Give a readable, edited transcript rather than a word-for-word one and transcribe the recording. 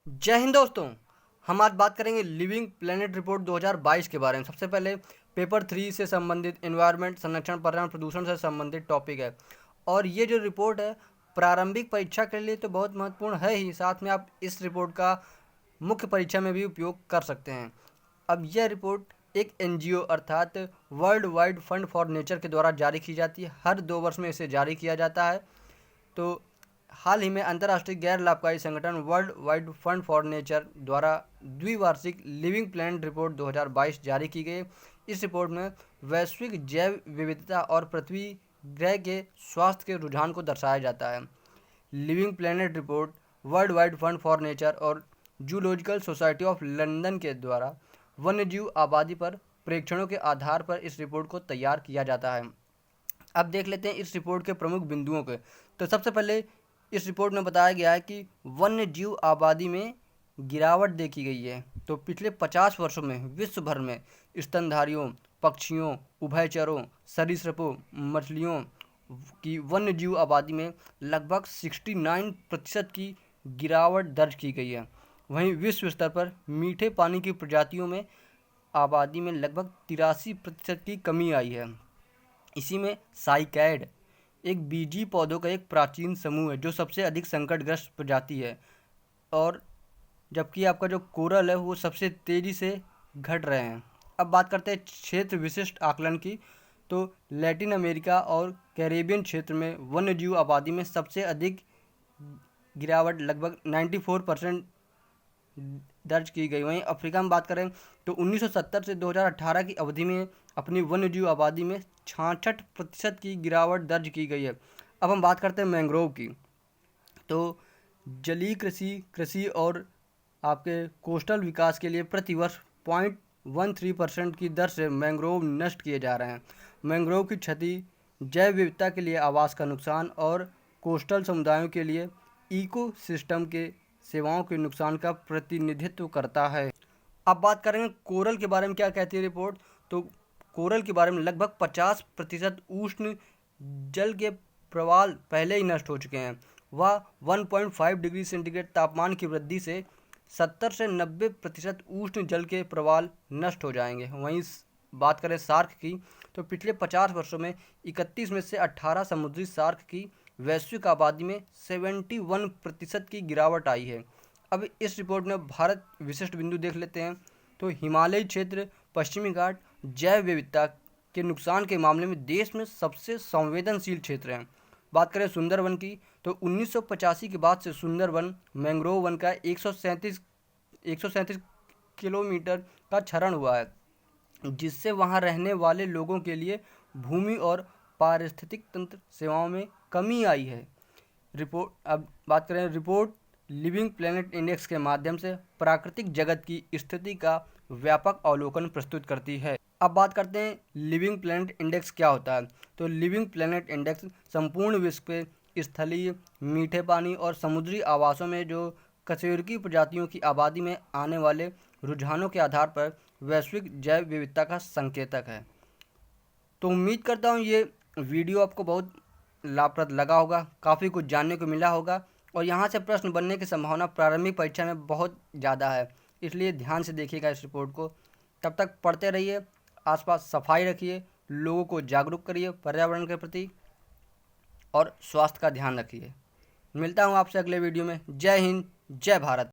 जय हिंद दोस्तों। हम आज बात करेंगे लिविंग प्लेनेट रिपोर्ट 2022 के बारे में। सबसे पहले पेपर 3 से संबंधित एनवायरनमेंट, संरक्षण, पर्यावरण, प्रदूषण से संबंधित टॉपिक है। और ये जो रिपोर्ट है प्रारंभिक परीक्षा के लिए तो बहुत महत्वपूर्ण है ही, साथ में आप इस रिपोर्ट का मुख्य परीक्षा में भी उपयोग कर सकते हैं। अब यह रिपोर्ट एक एनजीओ अर्थात world wide fund for nature के द्वारा जारी की जाती है। हर 2 वर्ष में इसे जारी किया जाता है। तो हाल ही में अंतर्राष्ट्रीय गैर लाभकारी संगठन world wide fund for nature द्वारा द्विवार्षिक लिविंग प्लेनेट रिपोर्ट 2022 जारी की गई। इस रिपोर्ट में वैश्विक जैव विविधता और पृथ्वी ग्रह के स्वास्थ्य के रुझान को दर्शाया जाता है। Living planet report world wide fund for nature और जूलॉजिकल सोसाइटी ऑफ लंदन के द्वारा वन्यजीव आबादी पर प्रेक्षणों के आधार पर इस रिपोर्ट को तैयार किया जाता है। अब देख लेते हैं इस रिपोर्ट के प्रमुख बिंदुओं के। तो सबसे पहले इस रिपोर्ट में बताया गया है कि वन्य जीव आबादी में गिरावट देखी गई है। तो पिछले 50 वर्षों में विश्व भर में स्तनधारियों, पक्षियों, उभयचरों, सरीसृपों, मछलियों की वन्य जीव आबादी में लगभग 69% की गिरावट दर्ज की गई है। वहीं विश्व स्तर पर मीठे पानी की प्रजातियों में आबादी में लगभग 83% की कमी आई है। इसी में साइकैड एक बीजी पौधों का एक प्राचीन समूह है जो सबसे अधिक संकटग्रस्त प्रजाति है, और जबकि आपका जो कोरल है वो सबसे तेज़ी से घट रहे हैं। अब बात करते हैं क्षेत्र विशिष्ट आकलन की। तो लैटिन अमेरिका और कैरेबियन क्षेत्र में वन्यजीव आबादी में सबसे अधिक गिरावट लगभग 94% दर्ज की गई। वहीं अफ्रीका में बात करें तो 1970 से 2018 की अवधि में अपनी वन्यजीव आबादी में 66% की गिरावट दर्ज की गई है। अब हम बात करते हैं मैंग्रोव की। तो जलीय कृषि और आपके कोस्टल विकास के लिए प्रतिवर्ष 0.13% की दर से मैंग्रोव नष्ट किए जा रहे हैं। मैंग्रोव की क्षति जैव विविधता के लिए आवास का नुकसान और कोस्टल समुदायों के लिए इकोसिस्टम के सेवाओं के नुकसान का प्रतिनिधित्व करता है। अब बात करेंगे कोरल के बारे में क्या कहती है रिपोर्ट। तो कोरल के बारे में लगभग 50% उष्ण जल के प्रवाल पहले ही नष्ट हो चुके हैं। वह 1.5 डिग्री सेंटीग्रेड तापमान की वृद्धि से 70 से 90% उष्ण जल के प्रवाल नष्ट हो जाएंगे। वहीं बात करें शार्क की, तो पिछले 50 वर्षों में 31 में से 18 समुद्री शार्क की वैश्विक आबादी में 71% की गिरावट आई है। अब इस रिपोर्ट में भारत विशिष्ट बिंदु देख लेते हैं। तो हिमालयी क्षेत्र, पश्चिमी घाट जैव विविधता के नुकसान के मामले में देश में सबसे संवेदनशील क्षेत्र हैं। बात करें सुंदरवन की, तो 1985 के बाद से सुंदरवन मैंग्रोव वन का 137 किलोमीटर का क्षरण हुआ है, जिससे वहां रहने वाले लोगों के लिए भूमि और पारिस्थितिक तंत्र सेवाओं में कमी आई है। अब बात करें रिपोर्ट लिविंग प्लेनेट इंडेक्स के माध्यम से प्राकृतिक जगत की स्थिति का व्यापक अवलोकन प्रस्तुत करती है। अब बात करते हैं लिविंग प्लेनेट इंडेक्स क्या होता है। तो लिविंग प्लेनेट इंडेक्स संपूर्ण विश्व पे स्थलीय, मीठे पानी और समुद्री आवासों में जो कशेरुकी प्रजातियों की आबादी में आने वाले रुझानों के आधार पर वैश्विक जैव विविधता का संकेतक है। तो उम्मीद करता हूँ ये वीडियो आपको बहुत लाभप्रद लगा होगा, काफ़ी कुछ जानने को मिला होगा, और यहाँ से प्रश्न बनने की संभावना प्रारंभिक परीक्षा में बहुत ज़्यादा है, इसलिए ध्यान से देखिएगा इस रिपोर्ट को। तब तक पढ़ते रहिए, आसपास सफाई रखिए, लोगों को जागरूक करिए पर्यावरण के प्रति, और स्वास्थ्य का ध्यान रखिए। मिलता हूँ आपसे अगले वीडियो में। जय हिंद, जय भारत।